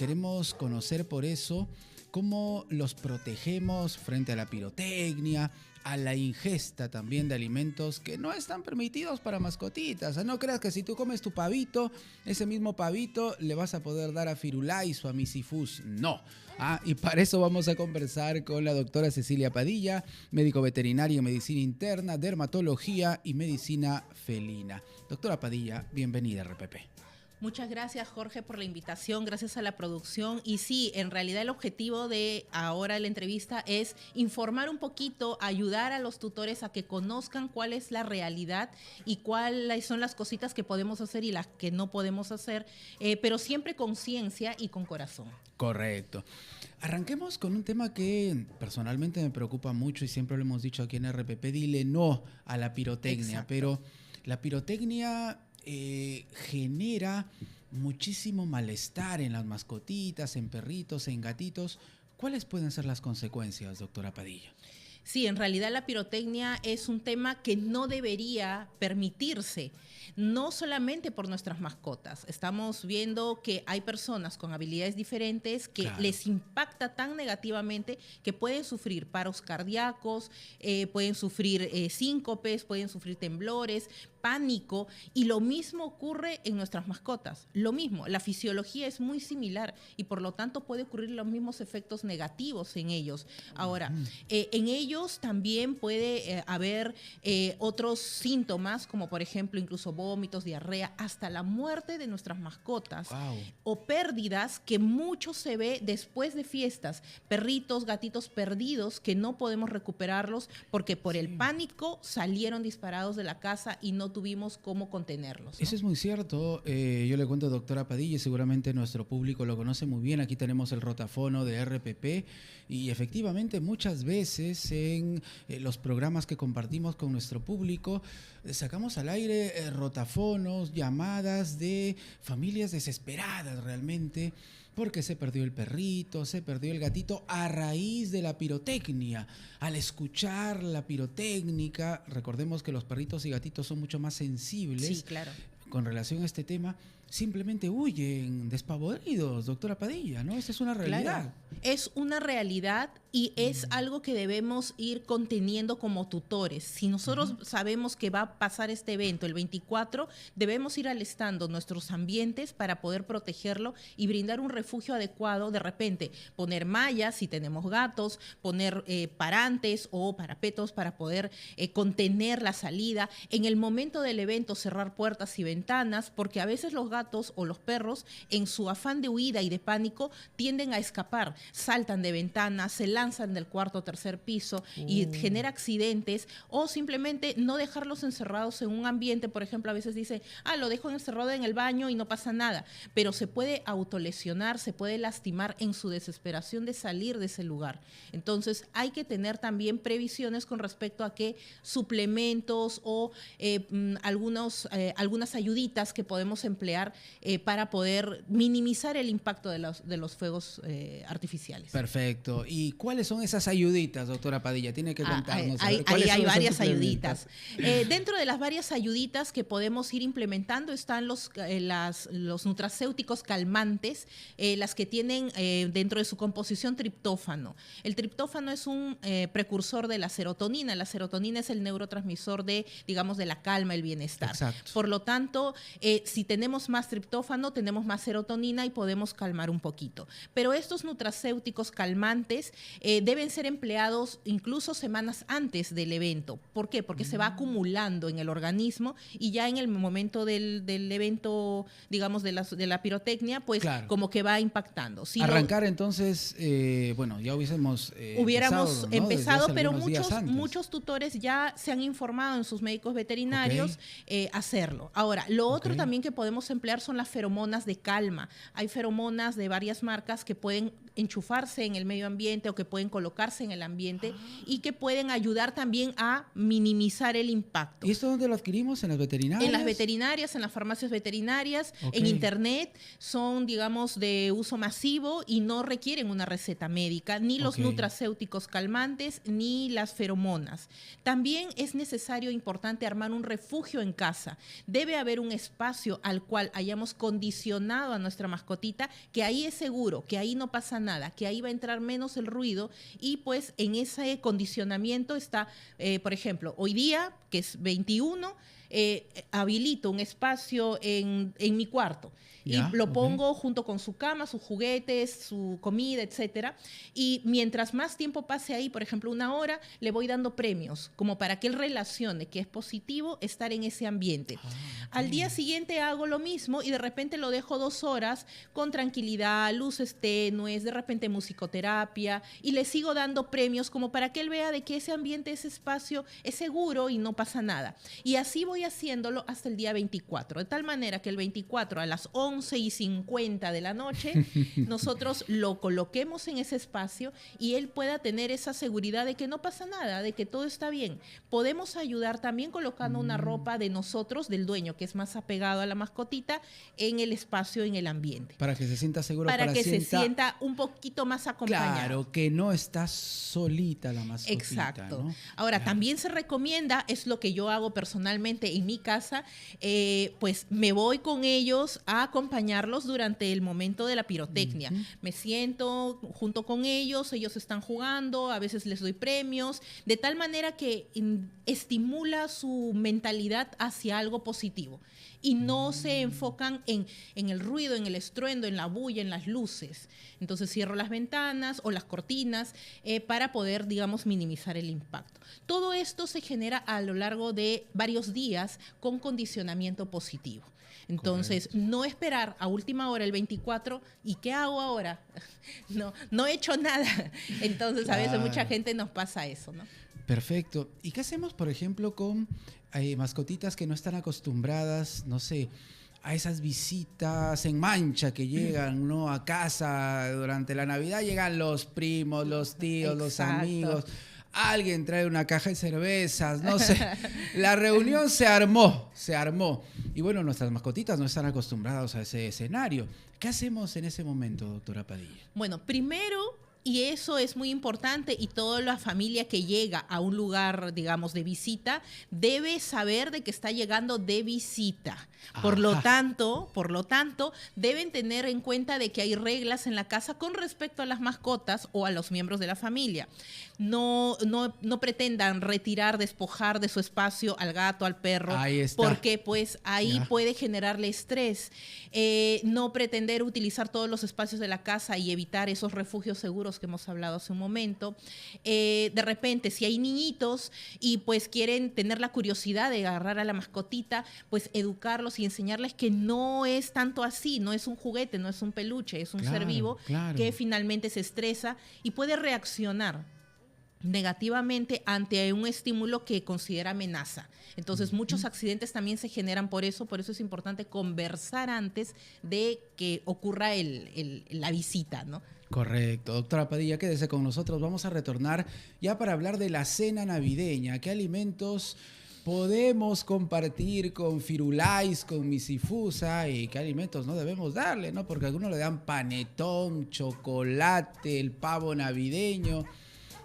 queremos conocer por eso cómo los protegemos frente a la pirotecnia, a la ingesta también de alimentos que no están permitidos para mascotitas. O sea, no creas que si tú comes tu pavito, ese mismo pavito le vas a poder dar a Firulais o a Misifus. No. Y para eso vamos a conversar con la doctora Cecilia Padilla, médico veterinario en medicina interna, dermatología y medicina felina. Doctora Padilla, bienvenida a RPP. Muchas gracias, Jorge, por la invitación, gracias a la producción. Y sí, en realidad el objetivo de ahora la entrevista es informar un poquito, ayudar a los tutores a que conozcan cuál es la realidad y cuáles son las cositas que podemos hacer y las que no podemos hacer, pero siempre con ciencia y con corazón. Correcto. Arranquemos con un tema que personalmente me preocupa mucho y siempre lo hemos dicho aquí en RPP, dile no a la pirotecnia. Exacto. Pero la pirotecnia genera muchísimo malestar en las mascotitas, en perritos, en gatitos. ¿Cuáles pueden ser las consecuencias, doctora Padilla? Sí, en realidad la pirotecnia es un tema que no debería permitirse, no solamente por nuestras mascotas. Estamos viendo que hay personas con habilidades diferentes que les impacta tan negativamente que pueden sufrir paros cardíacos, pueden sufrir síncopes, pueden sufrir temblores, pánico, y lo mismo ocurre en nuestras mascotas. Lo mismo, la fisiología es muy similar y por lo tanto puede ocurrir los mismos efectos negativos en ellos. Ahora, en ellos también puede haber otros síntomas, como por ejemplo incluso vómitos, diarrea, hasta la muerte de nuestras mascotas. O pérdidas que mucho se ve después de fiestas, perritos, gatitos perdidos que no podemos recuperarlos porque por el pánico salieron disparados de la casa y no tuvimos cómo contenerlos, ¿no? Eso es muy cierto. Yo le cuento, doctora Padilla, y seguramente nuestro público lo conoce muy bien. Aquí tenemos el rotafono de RPP y efectivamente muchas veces en los programas que compartimos con nuestro público sacamos al aire rotafonos, llamadas de familias desesperadas realmente porque se perdió el perrito, se perdió el gatito a raíz de la pirotecnia. Al escuchar la pirotécnica, recordemos que los perritos y gatitos son mucho más sensibles. Sí, claro. Con relación a este tema, simplemente huyen despavoridos, doctora Padilla, ¿no? Esa es una realidad. Claro. Es una realidad y es algo que debemos ir conteniendo como tutores. Si nosotros sabemos que va a pasar este evento el 24, debemos ir alistando nuestros ambientes para poder protegerlo y brindar un refugio adecuado. De repente, poner mallas si tenemos gatos, poner parantes o parapetos para poder contener la salida. En el momento del evento, cerrar puertas y ventanas, porque a veces los gatos o los perros, en su afán de huida y de pánico, tienden a escapar, saltan de ventanas, se lanzan del cuarto o tercer piso y genera accidentes, o simplemente no dejarlos encerrados en un ambiente. Por ejemplo, a veces dice, lo dejo encerrado en el baño y no pasa nada, pero se puede autolesionar, se puede lastimar en su desesperación de salir de ese lugar. Entonces hay que tener también previsiones con respecto a qué suplementos o algunas ayuditas que podemos emplear para poder minimizar el impacto de los fuegos artificiales. Perfecto. ¿Y cuáles son esas ayuditas, doctora Padilla? Tiene que contarnos. Ahí hay varias ayuditas. Dentro de las varias ayuditas que podemos ir implementando están los nutracéuticos calmantes, las que tienen dentro de su composición triptófano. El triptófano es un precursor de la serotonina. La serotonina es el neurotransmisor de la calma, el bienestar. Exacto. Por lo tanto, si tenemos más triptófano, tenemos más serotonina y podemos calmar un poquito. Pero estos nutracéuticos calmantes deben ser empleados incluso semanas antes del evento. ¿Por qué? Porque se va acumulando en el organismo y ya en el momento del evento, digamos, de la pirotecnia, pues como que va impactando. Si arrancar entonces, ya hubiéramos empezado, ¿no? Pero muchos tutores ya se han informado en sus médicos veterinarios hacerlo. Ahora, lo otro también que podemos emplear son las feromonas de calma. Hay feromonas de varias marcas que pueden enchufarse en el medio ambiente o que pueden colocarse en el ambiente y que pueden ayudar también a minimizar el impacto. ¿Y esto dónde lo adquirimos? ¿En las veterinarias? En las veterinarias, en las farmacias veterinarias, en internet. Son, digamos, de uso masivo y no requieren una receta médica, ni los nutracéuticos calmantes, ni las feromonas. También es necesario, importante, armar un refugio en casa. Debe haber un espacio al cual cual hayamos condicionado a nuestra mascotita que ahí es seguro, que ahí no pasa nada, que ahí va a entrar menos el ruido y pues en ese condicionamiento está, por ejemplo, hoy día, que es 21, habilito un espacio en mi cuarto. Y lo pongo junto con su cama, sus juguetes, su comida, etcétera. Y mientras más tiempo pase ahí, por ejemplo, 1 hora, le voy dando premios, como para que él relacione que es positivo estar en ese ambiente. Al día siguiente hago lo mismo y de repente lo dejo 2 horas con tranquilidad, luces tenues, de repente musicoterapia, y le sigo dando premios como para que él vea de que ese ambiente, ese espacio es seguro y no pasa nada. Y así voy haciéndolo hasta el día 24, de tal manera que el 24 a las 11:50 de la noche, nosotros lo coloquemos en ese espacio y él pueda tener esa seguridad de que no pasa nada, de que todo está bien. Podemos ayudar también colocando una ropa de nosotros, del dueño, que es más apegado a la mascotita, en el espacio, en el ambiente. Para que se sienta seguro. Para que se sienta un poquito más acompañado. Claro, que no está solita la mascotita. Exacto. ¿no? Ahora, también se recomienda, es lo que yo hago personalmente en mi casa, pues me voy con ellos a acompañarlos durante el momento de la pirotecnia. Me siento junto con ellos están jugando, a veces les doy premios, de tal manera que estimula su mentalidad hacia algo positivo y no se enfocan en el ruido, en el estruendo, en la bulla, en las luces. Entonces cierro las ventanas o las cortinas para poder, digamos, minimizar el impacto. Todo esto se genera a lo largo de varios días con condicionamiento positivo. Entonces, no esperar a última hora el 24, ¿y qué hago ahora? No he hecho nada. Entonces, a veces mucha gente nos pasa eso, ¿no? Perfecto. ¿Y qué hacemos, por ejemplo, con mascotitas que no están acostumbradas, no sé, a esas visitas en mancha que llegan, ¿no?, a casa durante la Navidad? Llegan los primos, los tíos, los amigos. Alguien trae una caja de cervezas, no sé. La reunión se armó. Y bueno, nuestras mascotitas no están acostumbradas a ese escenario. ¿Qué hacemos en ese momento, doctora Padilla? Bueno, primero, y eso es muy importante, y toda la familia que llega a un lugar, digamos, de visita, debe saber de que está llegando de visita. Por lo tanto, deben tener en cuenta de que hay reglas en la casa con respecto a las mascotas o a los miembros de la familia. No pretendan retirar, despojar de su espacio al gato, al perro, porque pues ahí puede generarle estrés. No pretender utilizar todos los espacios de la casa y evitar esos refugios seguros que hemos hablado hace un momento. De repente, si hay niñitos y pues quieren tener la curiosidad de agarrar a la mascotita, pues educarlos y enseñarles que no es tanto así, no es un juguete, no es un peluche, es un ser vivo que finalmente se estresa y puede reaccionar negativamente ante un estímulo que considera amenaza. Entonces, muchos accidentes también se generan por eso es importante conversar antes de que ocurra la visita, ¿no? Correcto. Doctora Padilla, quédese con nosotros. Vamos a retornar ya para hablar de la cena navideña. ¿Qué alimentos podemos compartir con Firulais, con Misifusa, y qué alimentos no debemos darle, ¿no? Porque algunos le dan panetón, chocolate, el pavo navideño.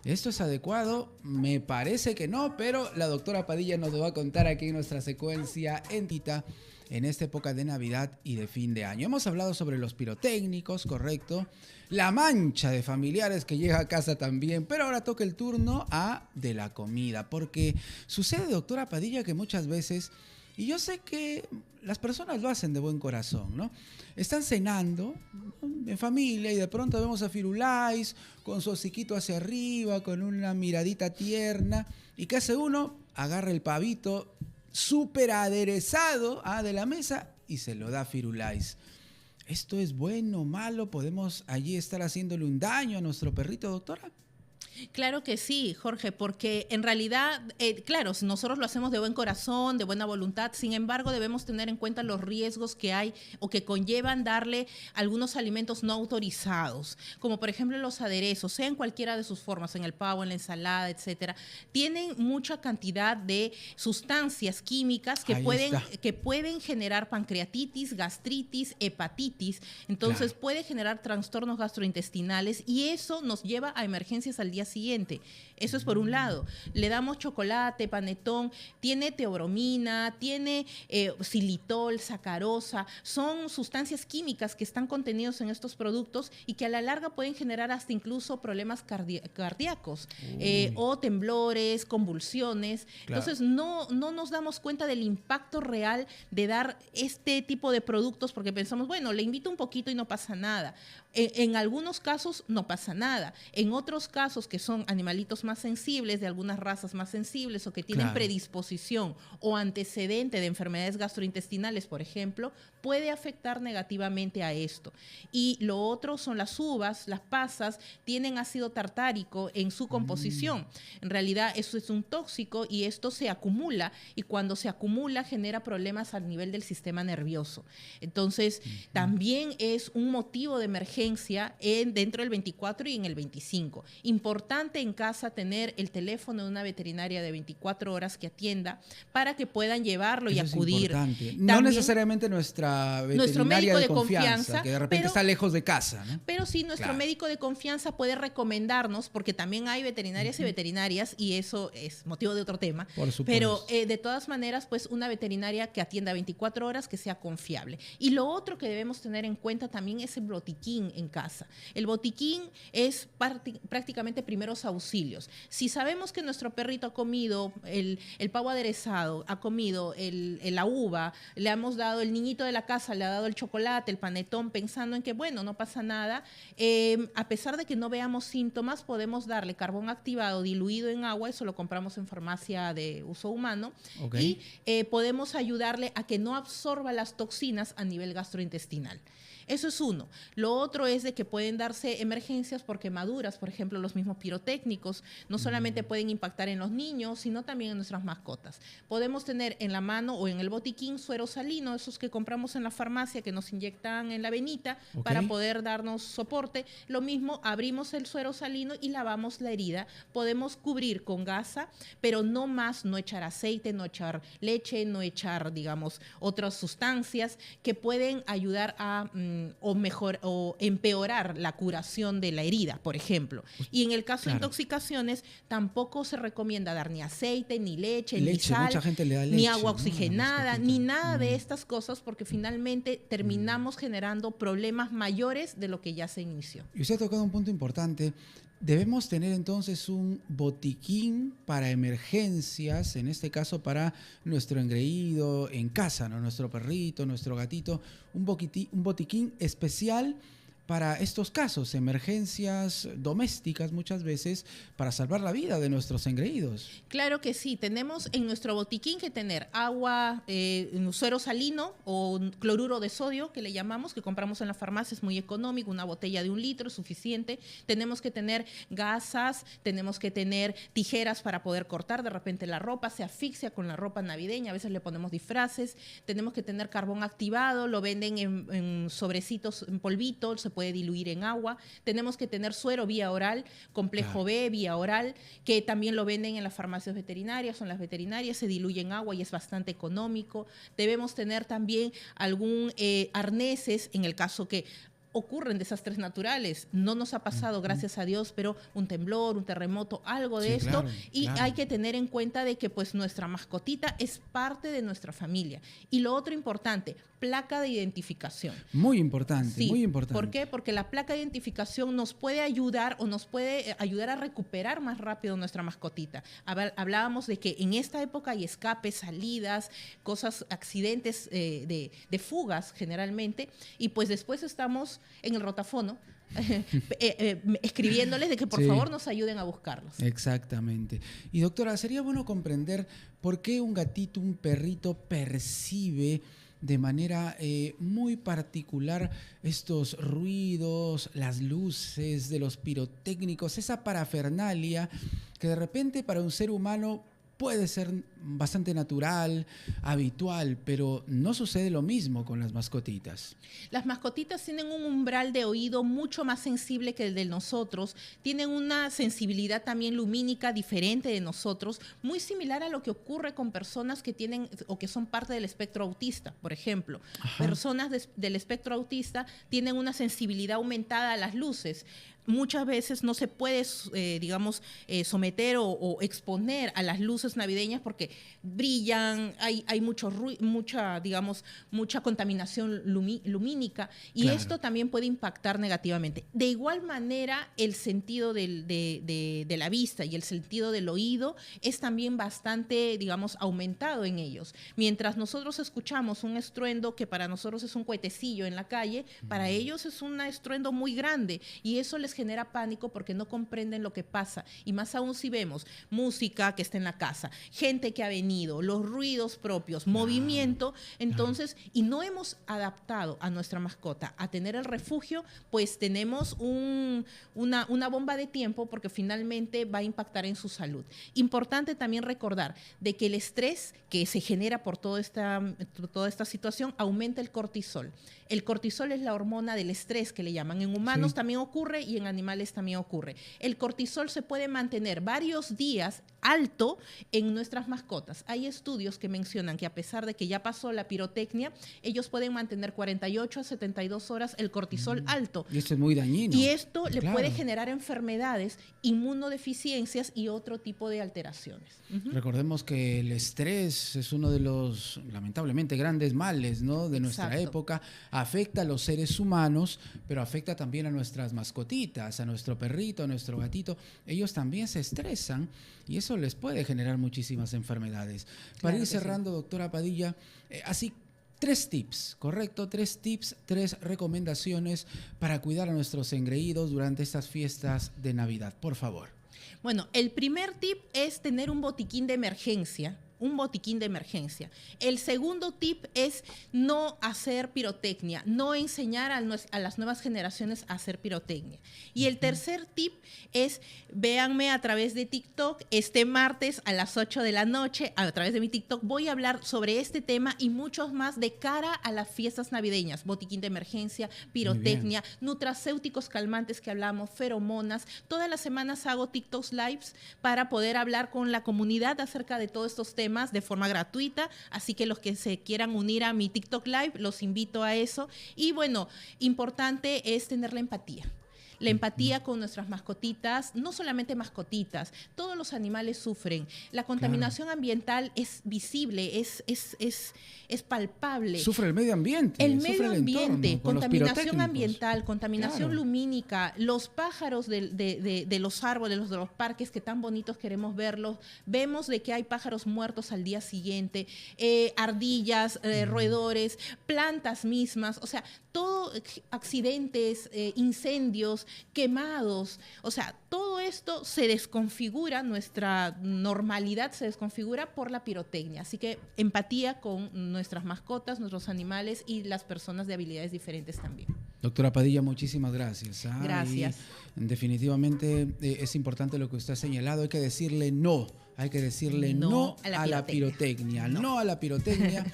¿Esto es adecuado? Me parece que no, pero la doctora Padilla nos lo va a contar aquí en nuestra secuencia Entita en esta época de Navidad y de fin de año. Hemos hablado sobre los pirotécnicos, correcto, la mancha de familiares que llega a casa también, pero ahora toca el turno de la comida, porque sucede, doctora Padilla, que muchas veces, y yo sé que las personas lo hacen de buen corazón, ¿no? Están cenando, ¿no?, en familia, y de pronto vemos a Firulais con su hociquito hacia arriba, con una miradita tierna, y ¿qué hace uno? Agarra el pavito súper aderezado de la mesa y se lo da a Firulais. ¿Esto es bueno o malo? ¿Podemos allí estar haciéndole un daño a nuestro perrito, doctora? Claro que sí, Jorge, porque en realidad, claro, nosotros lo hacemos de buen corazón, de buena voluntad, sin embargo debemos tener en cuenta los riesgos que hay o que conllevan darle algunos alimentos no autorizados, como por ejemplo los aderezos, sea en cualquiera de sus formas, en el pavo, en la ensalada, etcétera. Tienen mucha cantidad de sustancias químicas que pueden generar pancreatitis, gastritis, hepatitis, entonces puede generar trastornos gastrointestinales y eso nos lleva a emergencias al día día siguiente. Eso es por un lado. Le damos chocolate, panetón, tiene teobromina, tiene xilitol, sacarosa, son sustancias químicas que están contenidos en estos productos y que a la larga pueden generar hasta incluso problemas cardíacos o temblores, convulsiones. Claro. Entonces no nos damos cuenta del impacto real de dar este tipo de productos porque pensamos, bueno, le invito un poquito y no pasa nada. En algunos casos no pasa nada. En otros casos que son animalitos más sensibles, de algunas razas más sensibles o que tienen predisposición o antecedente de enfermedades gastrointestinales, por ejemplo, puede afectar negativamente a esto. Y lo otro son las uvas, las pasas, tienen ácido tartárico en su composición. En realidad eso es un tóxico y esto se acumula y cuando se acumula genera problemas al nivel del sistema nervioso. Entonces, también es un motivo de emergencia dentro del 24 y en el 25. Importante en casa tener el teléfono de una veterinaria de 24 horas que atienda para que puedan llevarlo y acudir. También, no necesariamente nuestra veterinaria de confianza, que de repente está lejos de casa, ¿no? Pero sí, nuestro médico de confianza puede recomendarnos, porque también hay veterinarias y veterinarias, y eso es motivo de otro tema. Por supuesto. Pero de todas maneras, pues una veterinaria que atienda 24 horas, que sea confiable. Y lo otro que debemos tener en cuenta también es el botiquín en casa. El botiquín es prácticamente primeros auxilios. Si sabemos que nuestro perrito ha comido el pavo aderezado, ha comido la uva, le hemos dado el niñito de la casa, le ha dado el chocolate, el panetón, pensando en que, bueno, no pasa nada, a pesar de que no veamos síntomas, podemos darle carbón activado diluido en agua, eso lo compramos en farmacia de uso humano, y podemos ayudarle a que no absorba las toxinas a nivel gastrointestinal. Eso es uno. Lo otro es de que pueden darse emergencias por quemaduras, por ejemplo, los mismos pirotécnicos, no solamente pueden impactar en los niños, sino también en nuestras mascotas. Podemos tener en la mano o en el botiquín suero salino, esos que compramos en la farmacia que nos inyectan en la venita para poder darnos soporte. Lo mismo, abrimos el suero salino y lavamos la herida. Podemos cubrir con gasa, pero no más, no echar aceite, no echar leche, no echar, digamos, otras sustancias que pueden ayudar a o empeorar la curación de la herida, por ejemplo. Y en el caso de intoxicaciones, tampoco se recomienda dar ni aceite, ni leche, ni sal, mucha gente le da leche, ni agua oxigenada, ni nada de estas cosas, porque finalmente terminamos generando problemas mayores de lo que ya se inició. Y usted ha tocado un punto importante. Debemos tener entonces un botiquín para emergencias, en este caso para nuestro engreído en casa, ¿no? Nuestro perrito, nuestro gatito, un botiquín especial para estos casos, emergencias domésticas muchas veces, para salvar la vida de nuestros engreídos. Claro que sí, tenemos en nuestro botiquín que tener agua, suero salino o cloruro de sodio, que le llamamos, que compramos en la farmacia, es muy económico, una botella de 1 litro es suficiente. Tenemos que tener gasas, tenemos que tener tijeras para poder cortar, de repente la ropa se asfixia con la ropa navideña, a veces le ponemos disfraces. Tenemos que tener carbón activado, lo venden en sobrecitos, en polvito, se puede diluir en agua. Tenemos que tener suero vía oral, complejo B vía oral, que también lo venden en las farmacias veterinarias, son las veterinarias, se diluye en agua y es bastante económico. Debemos tener también algún arneses en el caso que ocurren desastres naturales. No nos ha pasado, gracias a Dios, pero un temblor, un terremoto, algo de esto. Hay que tener en cuenta de que pues nuestra mascotita es parte de nuestra familia. Y lo otro importante, placa de identificación. Muy importante, muy importante. ¿Por qué? Porque la placa de identificación nos puede ayudar o nos puede ayudar a recuperar más rápido nuestra mascotita. Hablábamos de que en esta época hay escapes, salidas, cosas, accidentes de fugas generalmente, y pues después estamos en el rotafono escribiéndoles de que por favor nos ayuden a buscarlos. Exactamente. Y doctora, sería bueno comprender por qué un gatito, un perrito percibe de manera muy particular estos ruidos, las luces de los pirotécnicos, esa parafernalia que de repente para un ser humano puede ser bastante natural, habitual, pero no sucede lo mismo con las mascotitas. Las mascotitas tienen un umbral de oído mucho más sensible que el de nosotros, tienen una sensibilidad también lumínica diferente de nosotros, muy similar a lo que ocurre con personas que tienen o que son parte del espectro autista, por ejemplo. Ajá. Personas del espectro autista tienen una sensibilidad aumentada a las luces. Muchas veces no se puede, someter o exponer a las luces navideñas porque brillan, hay mucha contaminación lumínica y claro, esto también puede impactar negativamente. De igual manera, el sentido de la vista y el sentido del oído es también bastante, aumentado en ellos. Mientras nosotros escuchamos un estruendo que para nosotros es un cohetecillo en la calle, para ellos es un estruendo muy grande y eso les genera pánico porque no comprenden lo que pasa. Y más aún si vemos música que está en la casa, gente que ha venido, los ruidos propios, movimiento, entonces, y no hemos adaptado a nuestra mascota a tener el refugio, pues tenemos una bomba de tiempo porque finalmente va a impactar en su salud. Importante también recordar de que el estrés que se genera por toda esta situación aumenta el cortisol. El cortisol es la hormona del estrés que le llaman. En humanos también ocurre y en animales también ocurre. El cortisol se puede mantener varios días alto en nuestras mascotas. Hay estudios que mencionan que a pesar de que ya pasó la pirotecnia, ellos pueden mantener 48 a 72 horas el cortisol alto. Y esto es muy dañino. Y esto le puede generar enfermedades, inmunodeficiencias y otro tipo de alteraciones. Recordemos que el estrés es uno de los, lamentablemente, grandes males, ¿no?, de nuestra época. Afecta a los seres humanos, pero afecta también a nuestras mascotitas, a nuestro perrito, a nuestro gatito. Ellos también se estresan y eso les puede generar muchísimas enfermedades. Para ir cerrando, doctora Padilla, así 3 tips, ¿correcto? 3 tips, 3 recomendaciones para cuidar a nuestros engreídos durante estas fiestas de Navidad, por favor. Bueno, el primer tip es tener un botiquín de emergencia. El segundo tip es no hacer pirotecnia, no enseñar a las nuevas generaciones a hacer pirotecnia. Y el tercer tip es, véanme a través de TikTok, este martes a las 8 de la noche, a través de mi TikTok, voy a hablar sobre este tema y muchos más de cara a las fiestas navideñas. Botiquín de emergencia, pirotecnia, nutracéuticos calmantes que hablamos, feromonas. Todas las semanas hago TikToks lives para poder hablar con la comunidad acerca de todos estos temas de forma gratuita, así que los que se quieran unir a mi TikTok Live, los invito a eso. Y bueno, importante es tener la empatía. La empatía con nuestras mascotitas, no solamente mascotitas, todos los animales sufren. La contaminación ambiental es visible, es palpable. Sufre el medio ambiente. El medio ambiente, contaminación ambiental, contaminación lumínica, los pájaros de los árboles, de los parques que tan bonitos queremos verlos. Vemos de que hay pájaros muertos al día siguiente, ardillas, roedores, plantas mismas, o sea, todo, accidentes, incendios, quemados, o sea, todo esto se desconfigura, nuestra normalidad se desconfigura por la pirotecnia. Así que empatía con nuestras mascotas, nuestros animales y las personas de habilidades diferentes también. Doctora Padilla, muchísimas gracias. Gracias. Y definitivamente es importante lo que usted ha señalado, hay que decirle no a la pirotecnia, no a la pirotecnia.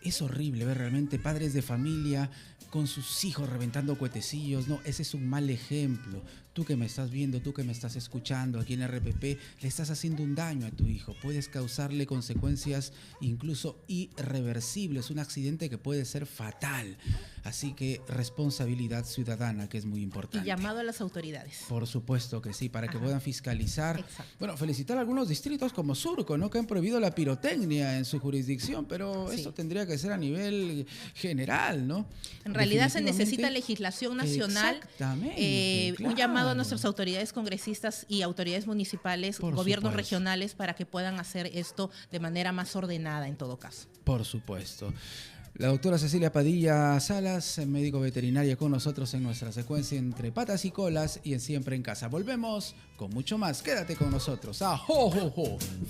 Es horrible ver realmente padres de familia con sus hijos reventando cohetecillos. No, ese es un mal ejemplo. Tú que me estás viendo, tú que me estás escuchando aquí en RPP, le estás haciendo un daño a tu hijo. Puedes causarle consecuencias incluso irreversibles, un accidente que puede ser fatal. Así que responsabilidad ciudadana, que es muy importante. Y llamado a las autoridades. Por supuesto que sí, para que puedan fiscalizar. Exacto. Bueno, felicitar a algunos distritos como Surco, ¿no?, que han prohibido la pirotecnia en su jurisdicción, pero esto tendría que ser a nivel general, ¿no? En realidad se necesita legislación nacional. Exactamente. Un llamado a nuestras autoridades congresistas y autoridades municipales, gobiernos regionales, para que puedan hacer esto de manera más ordenada en todo caso. Por supuesto. La doctora Cecilia Padilla Salas, médico veterinaria, con nosotros en nuestra secuencia Entre Patas y Colas y en Siempre en Casa. Volvemos con mucho más. Quédate con nosotros. ¡Ajo, jo, jo!